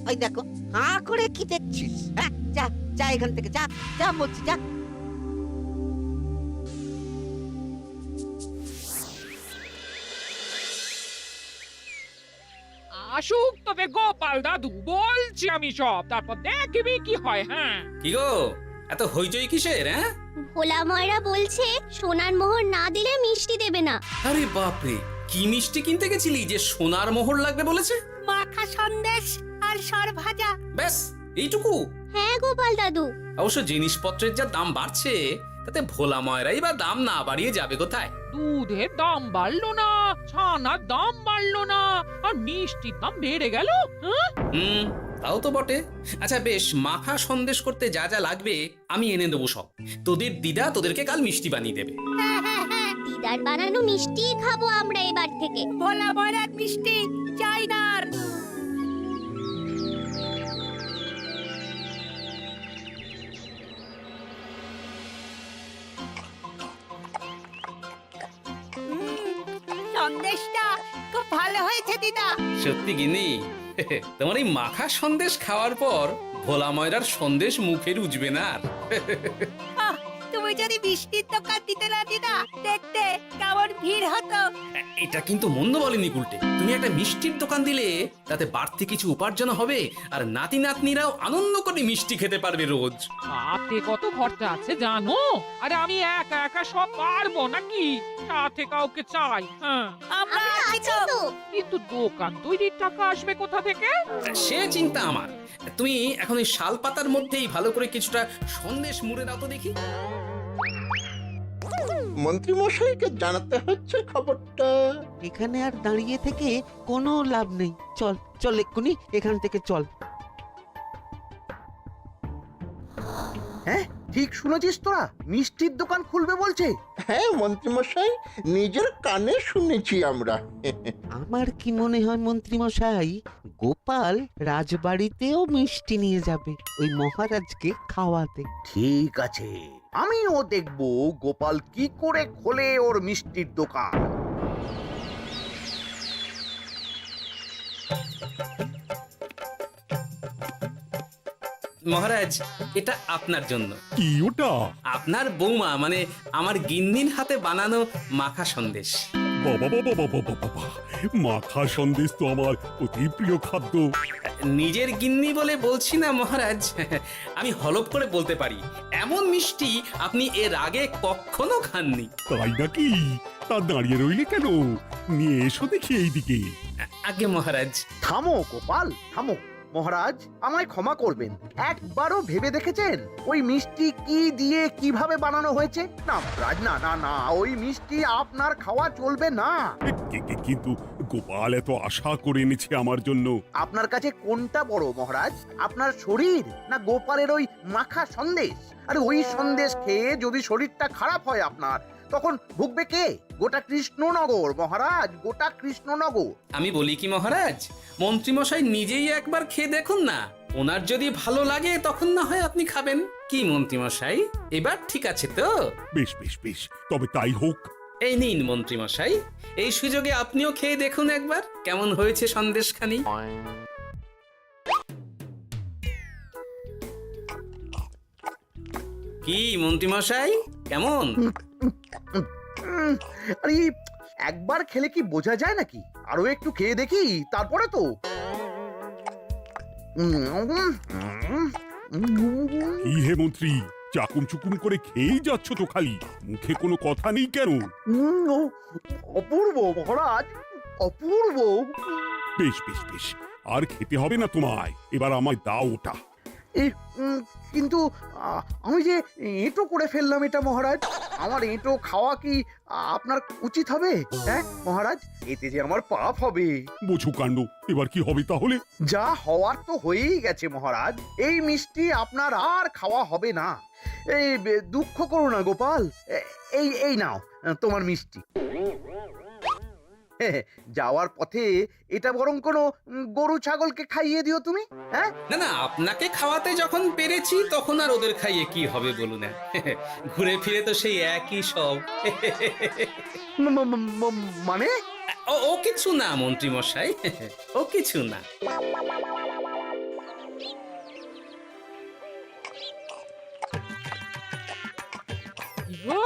ওই দেখো, হাঁ করে কি দেখছিস? হ্যাঁ, যা যা এখান থেকে, যা যা বলছি, যা। আসুক তবে গোপাল দাদু, বলছি আমি সব, তারপর দেখবি কি হয়। হ্যাঁ, কি গো, এত হইচই কিসের? হ্যাঁ, ভোলা ময়রা বলছে সোনার মোহর না দিলে মিষ্টি দেবে না। আরে বাপরে, কি মিষ্টি কিনতে গেছিলি যে সোনার মোহর লাগবে বলেছে? মাখা সন্দেশ আর সর ভাজা। ব্যাস এইটুকু? হ্যাঁ গোপাল দাদু। অবশ্য জিনিসপত্রের যা দাম বাড়ছে, তাতে ভোলা ময়রাই বা দাম না বাড়িয়ে যাবে কোথায়? দুধের দাম বাড়লো না, ছানার দাম বাড়লো না, আর মিষ্টির দাম বেড়ে গেল। হ্যাঁ, তাও তো বটে। আচ্ছা বেশ, মাখা সন্দেশ করতে যা যা লাগবে আমি এনে দেবো সব। তোদের দিদা তোদেরকে কাল মিষ্টি বানিয়ে দেবে। দিদার বানানো মিষ্টি খাবো আমরা এবার থেকে। ভোলা ময়রার মিষ্টি চাই না আর। সন্দেশটা খুব ভালো হয়েছে দিদা। সত্যি গিনি, তোমার এই মাখা সন্দেশ খাওয়ার পর ভোলা ময়রার সন্দেশ মুখে রুজবে না আর। আহ, তুমি যদি মিষ্টির দোকান দিতে না দিদা, দেখতে কেমন ভিড় হতো। এটা কিন্তু মন্দ বলেনি গুলটে। তুমি একটা মিষ্টির দোকান দিলে তাতে বাড়তি কিছু উপার্জন হবে, আর নাতি নাতনিরাও আনন্দ করে মিষ্টি খেতে পারবে রোজ। তাতে কত খরচা আছে জানো? আরে আমি একা একা সব পারবো নাকি? সাথে কাউকে চাই। হ্যাঁ, আমরা আমরা আছি আছি তো। তো। কিন্তু দোকান তৈরির টাকা আসবে কোথা থেকে? সে চিন্তা আমার। তুমি এখন ওই শাল পাতার মধ্যেই ভালো করে কিছুটা সন্দেশ মুড়ে দাও তো দেখি। মন্ত্রী মশাইকে জানাতে হচ্ছে খবরটা। এখানে আর দাঁড়িয়ে থেকে কোনো লাভ নেই। চল চল, এক্ষুনি এখান থেকে চল। হ্যাঁ, ঠিক শুনেছিস তোরা, মিষ্টির দোকান খুলবে বলছে। হ্যাঁ মন্ত্রী মশাই, নিজের কানে শুনেছি আমরা। আমার কি মনে হয় মন্ত্রী মশাই, গোপাল রাজবাড়িতেও মিষ্টি নিয়ে যাবে ওই মহারাজকে খাওয়াতে। ঠিক আছে, আমিও দেখবো গোপাল কি করে খোলে ওর মিষ্টির দোকান। মহারাজ, এটা আপনার জন্য। কি ওটা? আপনার বৌমা মানে আমার গিন্নির হাতে বানানো মাখা সন্দেশ। বাবা বাবা বাবা বাবা বাবা, মাখা সন্দেশ তো আমার অতি প্রিয় খাদ্য। নিজের গিন্নি বলে বলছি না মহারাজ, আমি হলপ করে বলতে পারি এমন মিষ্টি আপনি এর আগে কখনো খাননি। তাই নাকি? তা দাঁড়িয়ে রইলে কেন? নিয়ে এসো দেখি এইদিকে। আগে মহারাজ। থামো গোপাল, থামো। মহারাজ, আমায় ক্ষমা করবেন, একবারও ভেবে দেখেছেন ওই মিষ্টি কি দিয়ে কিভাবে বানানো হয়েছে? না মহারাজ, না না না, ওই মিষ্টি আপনার খাওয়া চলবে না। কিন্তু গোপাল এত আশা করে এনেছে আমার জন্য। আপনার কাছে কোনটা বড় মহারাজ, আপনার শরীর না গোপালের ওই মাখা সন্দেশ? আরে ওই সন্দেশ খেয়ে যদি শরীরটা খারাপ হয় আপনার, তখন ভুগবে কে? গোটা কৃষ্ণনগর মহারাজ, গোটা কৃষ্ণনগর। আমি বলি কি মহারাজ, মন্ত্রীমশাই নিজেই একবার খেয়ে দেখুন না। ওনার যদি ভালো লাগে তখন না হয় আপনি খাবেন। কি মন্ত্রীমশাই, এবার ঠিক আছে তো? বেশ বেশ বেশ, তবে তাই হোক। এই নিন মন্ত্রীমশাই, এই সুযোগে আপনিও খেয়ে দেখুন একবার কেমন হয়েছে সন্দেশখানি। কি মন্ত্রীমশাই, কেমন? আরে একবার খেলে কি বোঝা যায় নাকি? আরো একটু খেয়ে দেখি তারপরে তো। কি হে মন্ত্রী, চাকুম চুকুম করে খেয়েই যাচ্ছ তো খালি, মুখে কোনো কথা নেই কেন? অপূর্ব মহারাজ, অপূর্ব। বেশ বেশ বেশ, আর খেতে হবে না তোমায়, এবার আমায় দাও ওটা। কিন্তু আমি যে এঁটো করে ফেললাম এটা মহারাজ, আমার এঁটো খাওয়া কি আপনার উচিত হবে? হ্যাঁ মহারাজ, এতে যে আমার পাপ হবে। বোঝো কাণ্ড, এবার কি হবে তাহলে? যা হওয়ার তো হয়েই গেছে মহারাজ, এই মিষ্টি আপনার আর খাওয়া হবে না। এই দুঃখ করো না গোপাল, এই এই নাও তোমার মিষ্টি। যাওয়ার পথে এটা বরং কোনো গরু ছাগলকে খাইয়ে দিও তুমি। হ্যাঁ, না না, আপনাকে খাওয়াতে যখন পেরেছি তখন আর ওদের খাইয়ে কি হবে বলুন না। ঘুরে ফিরে তো সেই একই সব। মানে ও কিছু না মন্ত্রী মশাই, ও কিছু না। গো,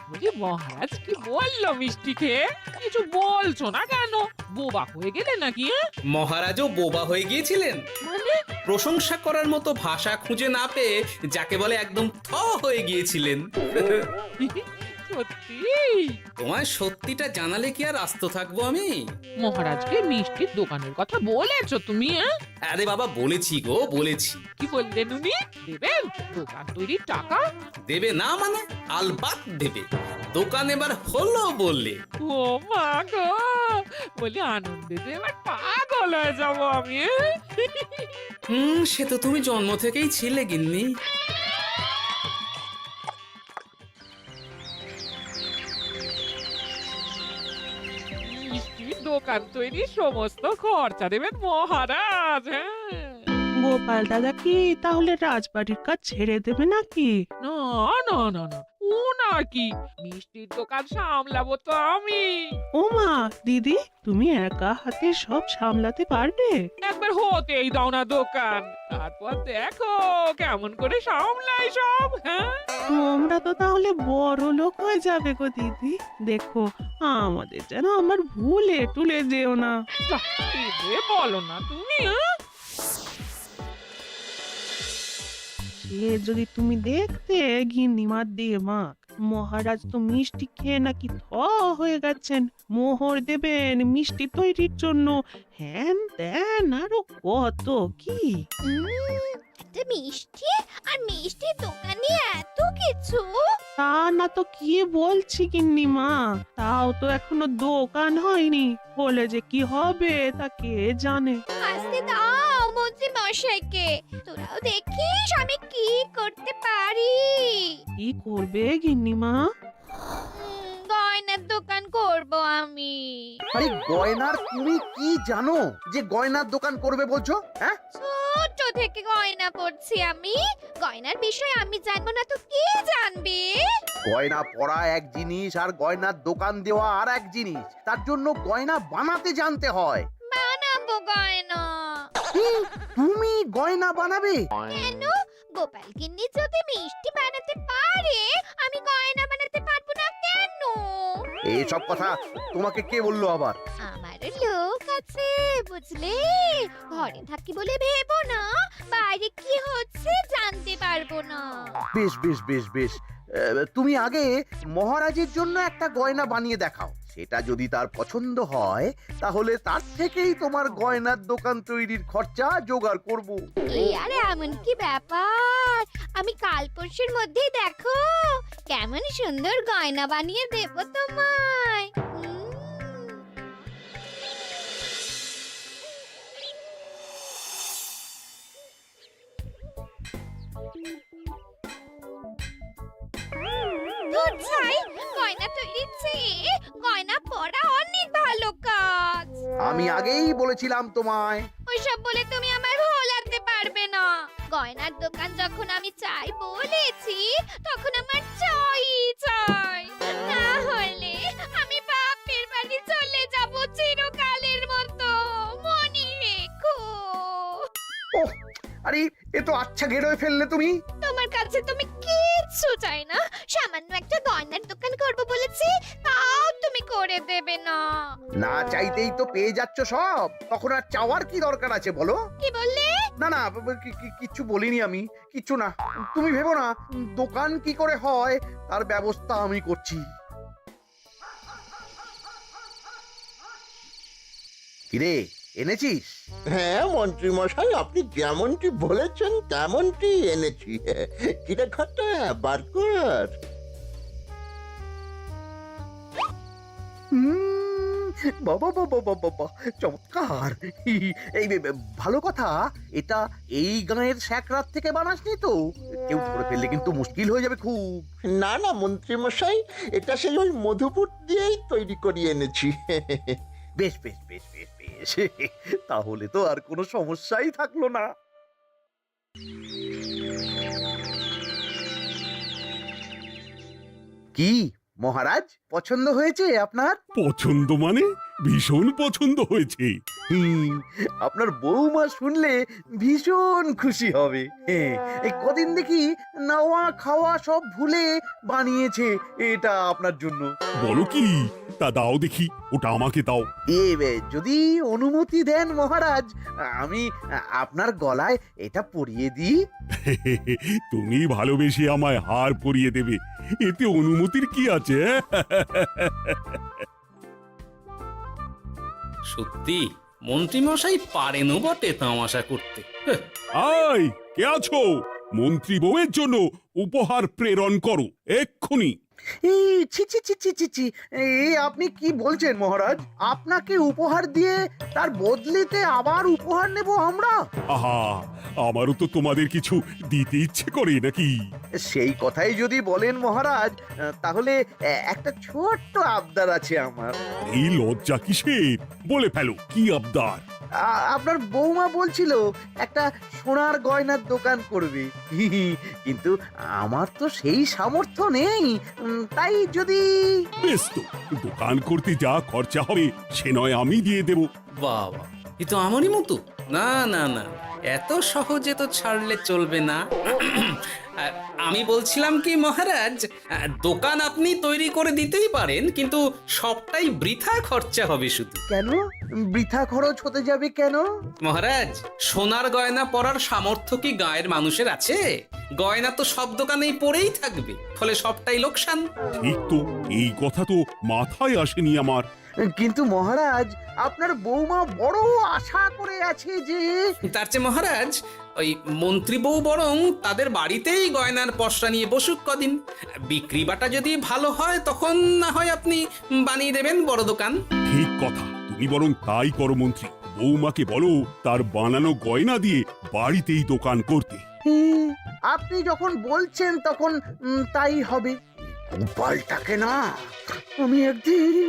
বলি মহারাজ কি বললো মিষ্টি খেয়ে? কিছু বলছো না কেন? বোবা হয়ে গেলে নাকি? মহারাজও বোবা হয়ে গিয়েছিলেন। মানে প্রশংসা করার মতো ভাষা খুঁজে না পেয়ে যাকে বলে একদম থ হয়ে গিয়েছিলেন। সত্যি? তোমায় সত্যিটা জানালে কি আর আস্ত থাকবো আমি? মহারাজকে মিষ্টির দোকানের কথা বলেছো তুমি? আরে বাবা, বলেছি গো, বলেছি। কি বললেন উনি? দেবেন দোকান তৈরির টাকা? দেবে না মানে? আলবাত দেবে। দোকান এবার হলো বললে। ও মা গো, বলি আনন্দে যে এবার পাগল হয়ে যাবো আমি। সে তো তুমি জন্ম থেকেই ছিলে গিন্নি। মিষ্টির দোকান তৈরির সমস্ত খরচা দেবেন মহারাজ। গোপাল দাদা কি তাহলে রাজবাড়ির কাজ ছেড়ে দেবে নাকি? না না না না, ও না কি, মিষ্টির দোকান সামলাবো তো আমি। ওমা দিদি, তুমি একা হাতে সব সামলাতে পারবে? একবার হতেই দাও না দোকান, তারপর দেখো কেমন করে সামলাই সব। তোমরা তো তাহলে বড় লোক হয়ে যাবে গো দিদি। দেখো আমাদের যেন আমার ভুলে টুলে যেও না। যাহ, কি যে বলো না তুমি। সে যদি তুমি দেখতে গিন্নিমার দিয়ে মাক, মহারাজ তো মিষ্টি খেয়ে নাকি থ হয়ে গেছেন। মোহর দেবেন মিষ্টি তৈরির জন্য, হ্যান ত্যান আরো কত কি। একটা মিষ্টি আর মিষ্টির দোকানে এত কিছু। তা না তো কি বলছি গিন্নিমা, তাও তো এখনো দোকান হয়নি, হলে যে কি হবে তা কে জানে। আসতে দাও মন্ত্রী মশাইকে, তোরাও দেখিস আমি কি করতে পারি। কি করবে গিন্নিমা? গয়নার দোকান করব আমি। আরে গয়নার তুমি কি জানো যে গয়নার দোকান করবে বলছো? হ্যাঁ, ছোট থেকে গয়না পড়ছি আমি, গয়নার বিষয় আমি জানবো না তো কে জানবে? গয়না পরা এক জিনিস আর গয়নার দোকান দেওয়া আর এক জিনিস। তার জন্য গয়না বানাতে জানতে হয়। বানাবো গয়না। তুমি গয়না বানাবে? কেন? গোপাল গিন্নি যদি মিষ্টি বানাতে পারে, আমি গয়না বানাতে পারবো না কেন? এইসব কথা তোমাকে কে বললো আবার? আমার লোক আছে বুঝলে, ঘরে থাকি বলে ভেবো না, বাইরে কি হচ্ছে জানতে পারবো না। বেশ বেশ বেশ বেশ, তুমি আগে মহারাজের জন্য একটা গয়না বানিয়ে দেখাও। সেটা যদি তার পছন্দ হয় তাহলে তার থেকেই তোমার গয়নার দোকান তৈরির খরচা জোগাড় করব। এই আরে এমন কি ব্যাপার, আমি কাল পরশুর মধ্যেই দেখো কেমন সুন্দর গয়না বানিয়ে দেব তোমায়। ধুর ছাই, গয়না তৈরির চেয়ে গয়না পরা অনেক ভালো কাজ। আমি আগেই বলেছিলাম তোমায়। ওইসব বলে তুমি আমার ভোলাতে পারবে না। গয়নার দোকান যখন আমি চাই বলেছি, তখন আমার চাই চাই, না হলে আমি বাপের বাড়ি চলে যাব চিরকালের মতো, মনে রেখো। ওহ, আরে এ তো আচ্ছা গেরোয় ফেললে তুমি। তোমার কাছে তুমি কিচ্ছু চাই না, সামান্য একটা গয়নার দোকান করব বলেছি, তাও তুমি করে দেবে না। না চাইতেই তো পেয়ে যাচ্ছ সব, তখন আর চাওয়ার কি দরকার আছে বলো? কি বললে? না না, কিচ্ছু বলিনি আমি, কিচ্ছু না। তুমি ভেবো না, দোকান কি করে হয় তার ব্যবস্থা আমি করছি। কিরে, এনেছিস? হ্যাঁ মন্ত্রী মশাই, আপনি যেমনটি বলেছেন তেমনটি এনেছি। কিরে ঘটা, বার কর। বাবা বাবা বাবা বাবা, চমৎকার। এই ভালো কথা, এটা এই গাঁয়ের স্যাকরাত থেকে বানাসনি তো? কেউ ধরে ফেললে কিন্তু মুশকিল হয়ে যাবে খুব। না না মন্ত্রী মশাই, এটা সেই ওই মধুপুর দিয়েই তৈরি করিয়ে এনেছি। বেশ বেশ বেশ বেশ বেশ, তাহলে তো আর কোনো সমস্যাই থাকলো না। কি মহারাজ, পছন্দ হয়েছে আপনার? পছন্দ মানে ভীষণ পছন্দ হয়েছে। আপনার বৌমা শুনলে ভীষণ খুশি হবে। এই কদিন দেখি নাওয়া খাওয়া সব ভুলে বানিয়েছে এটা আপনার জন্য। বলো কি, তা দাও দেখি, ওটা আমাকে দাও। যদি অনুমতি দেন মহারাজ, আমি আপনার গলায় এটা পরিয়ে দিই। তুমি ভালোবেসে আমায় হার পরিয়ে দেবে, এতে অনুমতির কি আছে? সত্যি মন্ত্রীমশাই পারেনও বটে তামাশা করতে। আয়, কে আছো? মন্ত্রী বউয়ের জন্য উপহার প্রেরণ করো এক্ষুনি। এই ছি ছি ছি ছি ছি ছি, এই আপনি কি বলছেন মহারাজ? আপনাকে উপহার দিয়ে তার বদলেতে আবার উপহার নেব আমরা? আহা, আমারও তো তোমাদের কিছু দিতে ইচ্ছে করে নাকি? সেই কথাই যদি বলেন মহারাজ, তাহলে একটা ছোট্ট আবদার আছে আমার। এই লজ্জা কিসের? বলে ফেলো, কি আবদার? আপনার বৌমা বলছিল একটা সোনার গয়নার দোকান করবে, কিন্তু আমার তো সেই সামর্থ্য নেই। তাই যদি বেশ তো, দোকান করতে যা খরচা হবে সে নয় আমি দিয়ে দেব। বাবা, এ তো আমারই মতো। না না না, এত সহজে তো ছাড়লে চলবে না। আমি বলছিলাম কি মহারাজ, দোকান আপনি তৈরি করে দিতেই পারেন, কিন্তু সবটাই বৃথা খরচা হবে শুধু। কেন বৃথা খরচ হতে যাবে কেন? মহারাজ, সোনার গয়না পরার সামর্থ্য কি গায়ের মানুষের আছে? গয়না তো সব দোকানেই পড়েই থাকবে, ফলে সবটাই লোকসান। ঠিক তো, এই কথা তো মাথায় আসেনি আমার। কিন্তু মহারাজ, আপনার বৌমা বড় আশা করে আছে যে তার চেয়ে মহারাজ, ওই মন্ত্রী বউ বরং তাদের বাড়িতেই গয়নার পসরা নিয়ে বসুক কদিন। বিক্রি বাটা যদি ভালো হয় তখন না হয় আপনি বানিয়ে দেবেন বড় দোকান। ঠিক কথা, তুমি বরং তাই করো মন্ত্রী। বৌমাকে বলো তার বানানো গয়না দিয়ে বাড়িতেই দোকান করতে। আপনি যখন বলছেন তখন তাই হবে। গোপালটাকে না আমি একদিন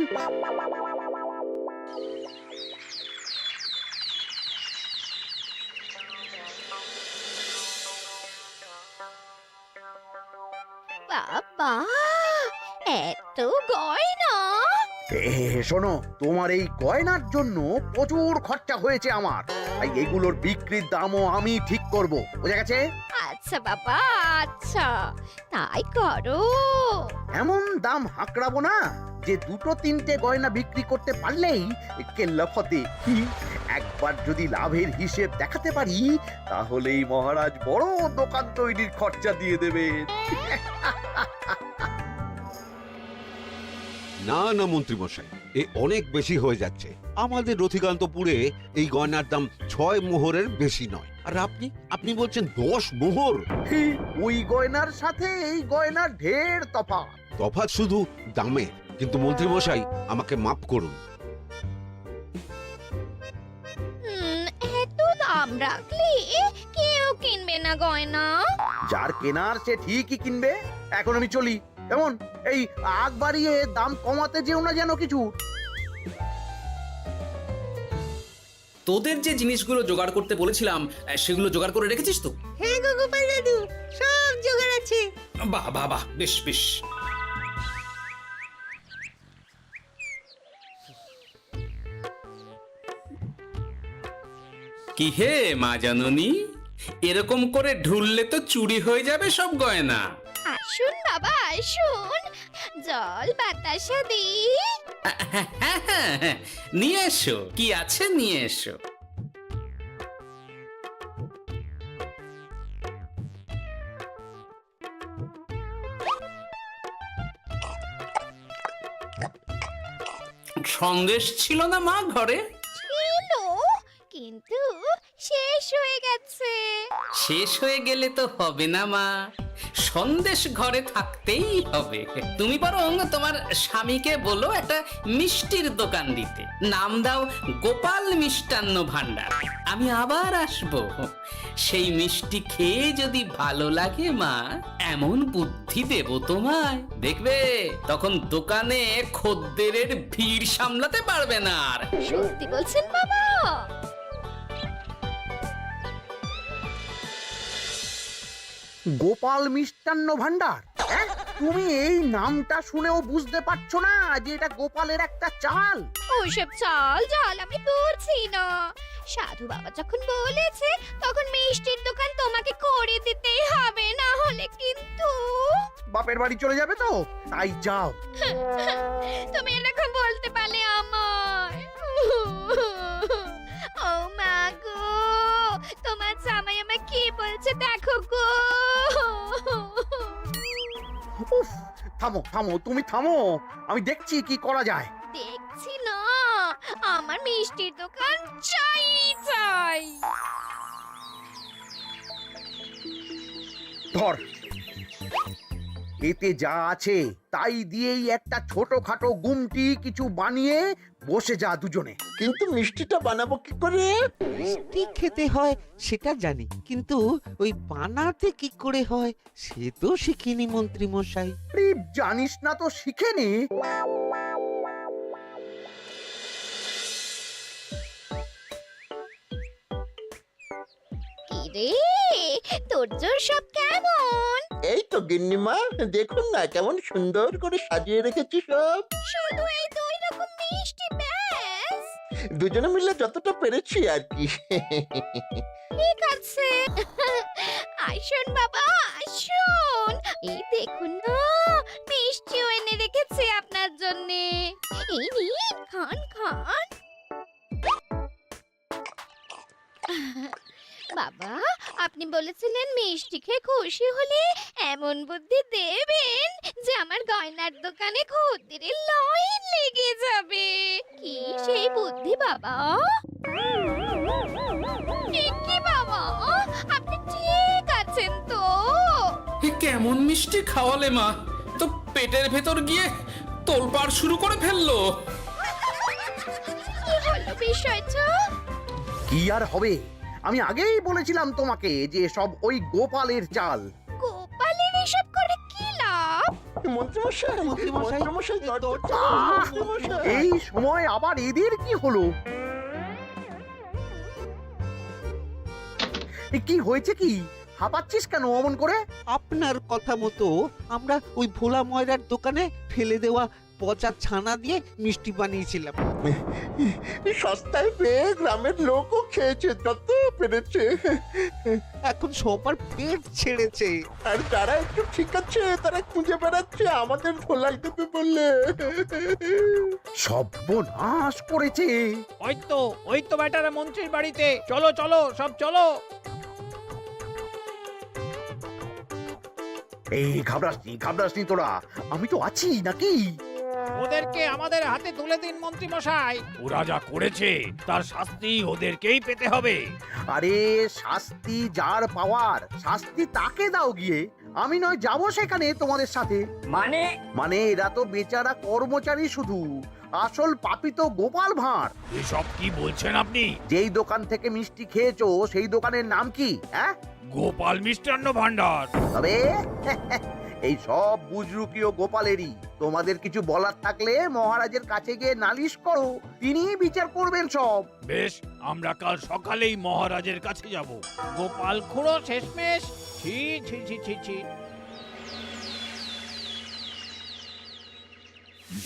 বাবা, এত গয়না! শোনো, তোমার এই গয়নার জন্য প্রচুর খরচা হয়েছে আমার। তাই এগুলোর বিক্রির দামও আমি ঠিক করব, বুঝা গেছে? আচ্ছা বাবা, আচ্ছা, তাই করো। এমন দাম হাঁকড়াবো না যে দুটো তিনটে গয়না বিক্রি করতে পারলেই কেল্লা ফতে। একবার যদি লাভের হিসেব দেখাতে পারি, তাহলেই মহারাজ বড় দোকান তৈরির খরচা দিয়ে দেবেন। না না মন্ত্রী মশাই, এ অনেক বেশি হয়ে যাচ্ছে। আমাদের রথিকান্তপুরে এই গয়নার দাম 6 মোহরের বেশি নয়, আর আপনি আপনি বলছেন 10 মোহর। ওই গয়নার সাথে এই গয়নার ঢের তফাৎ। তফাৎ শুধু দামে। কিন্তু মন্ত্রী মশাই, আমাকে মাফ করুন। এত দাম রাখলে কেউ কিনবে না গয়না। যার কেনার সে ঠিকই কিনবে। এখন আমি চলি। কেমন, এই আগ বাড়িয়ে দাম কমাতে যেও না যেন কিছু। তোদের যে জিনিসগুলো জোগাড় করতে বলেছিলাম সেগুলো জোগাড় করে রেখেছিস তো? হ্যাঁ গো গোপাল দাদু, সব জোগাড় আছে। বাহ বাহ বাহ, বেশ বেশ। কি হে মা জাননী, এরকম করে ঢুললে তো চুরি হয়ে যাবে সব গয়না। আসুন বাবা, আসুন, জল বাতাসা দি। নিয়ে এসো, কি আছে নিয়ে এসো। সন্দেশ ছিল না মা ঘরে? ছিল, কিন্তু শেষ হয়ে গেছে। শেষ হয়ে গেলে তো হবে না মা, সন্দেশ ঘরে থাকতেই হবে। তুমি বরং তোমার স্বামীকে বলো একটা মিষ্টির দোকান দিতে, নাম দাও গোপাল মিষ্টান্ন ভান্ডার। আমি আবার আসবো, সেই মিষ্টি খেয়ে যদি ভালো লাগে মা, এমন বুদ্ধি দেব তোমায়, দেখবে তখন দোকানে খদ্দেরের ভিড় সামলাতে পারবে না আর। সত্যি বলছেন বাবা? গোপাল মিষ্টান্ন ভান্ডার? তুমি এই নামটা শুনেও বুঝতে পারছো না যে এটা গোপালের একটা চাল? ওসব চাল ডাল আমি বলছি না। সাধু বাবা যখন বলেছে তখন মিষ্টির দোকান তোমাকে করে দিতেই হবে, না হলে কিন্তু বাপের বাড়ি চলে যাবে তো, তাই যাও। তুমি এরকম বলতে পারলে আমায়। ও মা গো, তোমার জামাই আমায় কি বলছে দেখো গো। উফ, থামো থামো, তুমি থামো, আমি দেখছি কি করা যায়। দেখছি না, আমার মিষ্টির দোকান চাই চাই। ধর, এতে যা আছে তাই দিয়েই একটা ছোটখাটো গুমটি কিছু বানিয়ে বসে যা দুজনে। কিন্তু মিষ্টিটা বানাবো কি করে? মিষ্টি খেতে হয় সেটা জানি, কিন্তু ওই বানাতে কি করে হয় সে তো শিখিনি মন্ত্রী মশাই। আরে জানিস না তো শিখে নে। কি রে, তোর জোর সব কেমন? এই তো গিন্নিমা, দেখুন না কেমন সুন্দর করে সাজিয়ে রেখেছি সব। শুধু এই দুই রকম মিষ্টি ব্যাস? দুজনে মিলে যতটা পেরেছি আর কি। ঠিক আছে, আসুন বাবা আসুন, এই দেখুন না মিষ্টিও এনে রেখেছি আপনার জন্যে। এই নিন, খান খান। বাবা, আপনি বলেছিলেন মিষ্টি খেয়ে খুশি হলে এমন বুদ্ধি দেবেন যে আমার গয়নার দোকানে খদ্দেরের লাইন লেগে যাবে। কি সেই বুদ্ধি বাবা? কি বাবা, আপনি ঠিক আছেন তো? এ কেমন মিষ্টি খাওয়ালে মা, তো পেটের ভেতর গিয়ে তোলপাড় শুরু করে ফেললো। কি হলো বিষয়টা? কি আর হবে, আমি আগেই বলেছিলাম তোমাকে যে সব ওই গোপালের চাল। গোপালের এসব করে কি লাভ? মন্ত্রীমশাই, মন্ত্রীমশাই, মন্ত্রীমশাই, দরজা আহ! মন্ত্রীমশাই। এই সময় আবার এদের কি হলো? কি হয়েছে কি? হাঁপাচ্ছিস কেন অমন করে? আপনার কথা মতো আমরা ওই ভোলা ময়রার দোকানে ফেলে দেওয়া পচা ছানা দিয়ে মিষ্টি বানিয়েছিলাম। সস্তায় পেয়ে গ্রামের লোকও খেয়েছে যত পেরেছে। এখন সবার পেট ছেড়েছে। আর যারা একটু ঠিক আছে তারা খুঁজে বেড়াচ্ছে আমাদের ধোলাই দেবে বললে। সর্বনাশ করেছে। ওই তো বেটারা মন্ত্রীর বাড়িতে, চলো চলো সব চলো। এই ঘাবড়াসনি তোরা, আমি তো আছি নাকি? ওদেরকে আমাদের হাতে তুলে দিন মন্ত্রী মশাই। ওরা যা করেছে তার শাস্তি ওদেরকেই পেতে হবে। আরে শাস্তি যার পাওয়ার শাস্তি তাকে দাও গিয়ে, আমি নয় যাবো সেখানে তোমাদের সাথে। মানে এরা তো বেচারা কর্মচারী শুধু, আসল পাপী তো গোপাল ভাঁড়। এসব কি বলছেন আপনি? যেই দোকান থেকে মিষ্টি খেয়েছো সেই দোকানের নাম কি? হ্যাঁ, গোপাল মিষ্টান্ন ভান্ডার। তবে এই সব বুজরুকিও গোপালেরই। তোমাদের কিছু বলার থাকলে মহারাজের কাছে গিয়ে নালিশ করো, তিনি বিচার করবেন সব। বেশ, আমরা কাল সকালেই মহারাজের কাছে যাব। গোপাল খুঁড়ো শেষমেশ। ছি ছি ছি ছি ছি।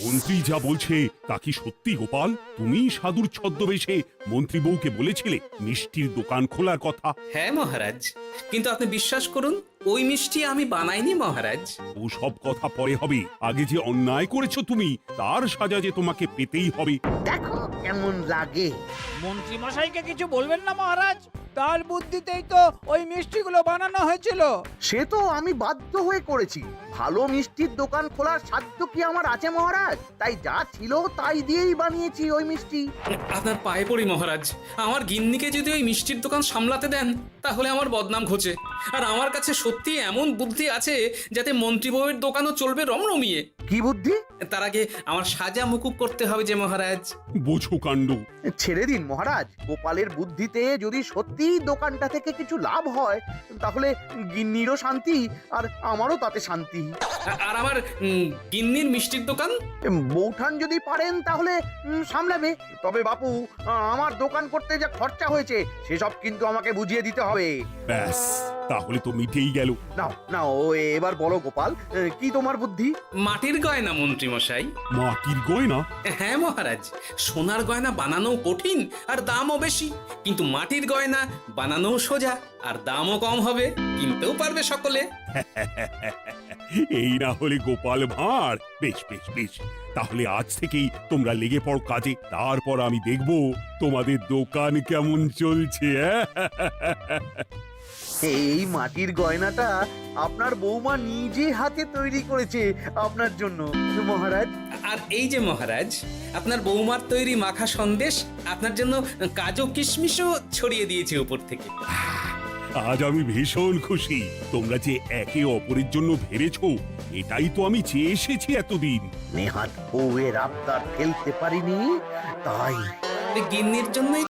মন্ত্রী যা বলছে তা কি সত্যি গোপাল? তুমি সাধুর ছদ্মবেশে মন্ত্রী বউকে বলেছিলে মিষ্টির দোকান খোলার কথা? হ্যাঁ মহারাজ, কিন্তু আপনি বিশ্বাস করুন ওই মিষ্টি আমি বানাইনি মহারাজ। ও সব কথা পরে হবে, আগে যে অন্যায় করেছো তুমি তার সাজা যে তোমাকে পেতেই হবে। দেখো কেমন লাগে। মন্ত্রী মশাইকে কিছু বলবেন না মহারাজ, তার বুদ্ধিতেই তো ওই মিষ্টিগুলো বানানো হয়েছিল। সে তো আমি বাধ্য হয়ে করেছি। ভালো মিষ্টির দোকান খোলার সাধ্য কি আমার আছে মহারাজ? তাই যা ছিল তাই দিয়েই বানিয়েছি ওই মিষ্টি। আপনার পায়ে পড়ি মহারাজ, আমার গিন্নিকে যদি ওই মিষ্টির দোকান সামলাতে দেন তাহলে আমার বদনাম ঘোচে। আর আমার কাছে সত্যি এমন বুদ্ধি আছে যাতে মন্ত্রী বউয়ের দোকানও চলবে রমরমিয়ে। কি বুদ্ধি? তার আগে আমার সাজা মুকুব করতে হবে যে মহারাজ। বোঝো কাণ্ড। ছেড়ে দিন মহারাজ, গোপালের বুদ্ধিতে যদি সত্যি দোকানটা থেকে কিছু লাভ হয় তাহলে গিন্নিরও শান্তি আর আমারও তাতে শান্তি। আর আমার গিন্নির মিষ্টির দোকান বৌঠান যদি পারেন তাহলে সামলাবে। তবে বাপু, আমার দোকান করতে যা খরচা হয়েছে সেসব কিন্তু আমাকে বুঝিয়ে দিতে হবে। ব্যাস তাহলে তো মিটেই গেল। নাও নাও এবার বলো গোপাল, কি তোমার বুদ্ধি? মাটির গয়না মন্ত্রী মশাই। মাটির গয়না? হ্যাঁ মহারাজ, সোনার গয়না বানানো কঠিন আর দামও বেশি, কিন্তু মাটির গয়না বানানো সোজা আর দামও কম হবে, কিনতেও পারবে সকলে। এই না হলে গোপাল ভাঁড়। বেশ বেশ বেশ, তাহলে আজ থেকেই তোমরা লেগে পড়ো কাজে, তারপর আমি দেখব তোমাদের দোকান কেমন চলছে। এই মাটির গয়নাটা আপনার বৌমা নিজে হাতে তৈরি করেছে আপনার জন্য মহারাজ। আর এই যে মহারাজ, আপনার বৌমার তৈরি মাখা সন্দেশ আপনার জন্য কাজু কিশমিশও ছড়িয়ে দিয়েছে উপর থেকে। আজ আমি ভীষণ খুশি। তোমরা যে একে অপরের জন্য ভেবেছো, এটাই তো আমি চেয়ে এসেছি এতদিন। নেহাত বউয়ের আবদার ফেলতে পারিনি, তাই গিন্নির জন্যই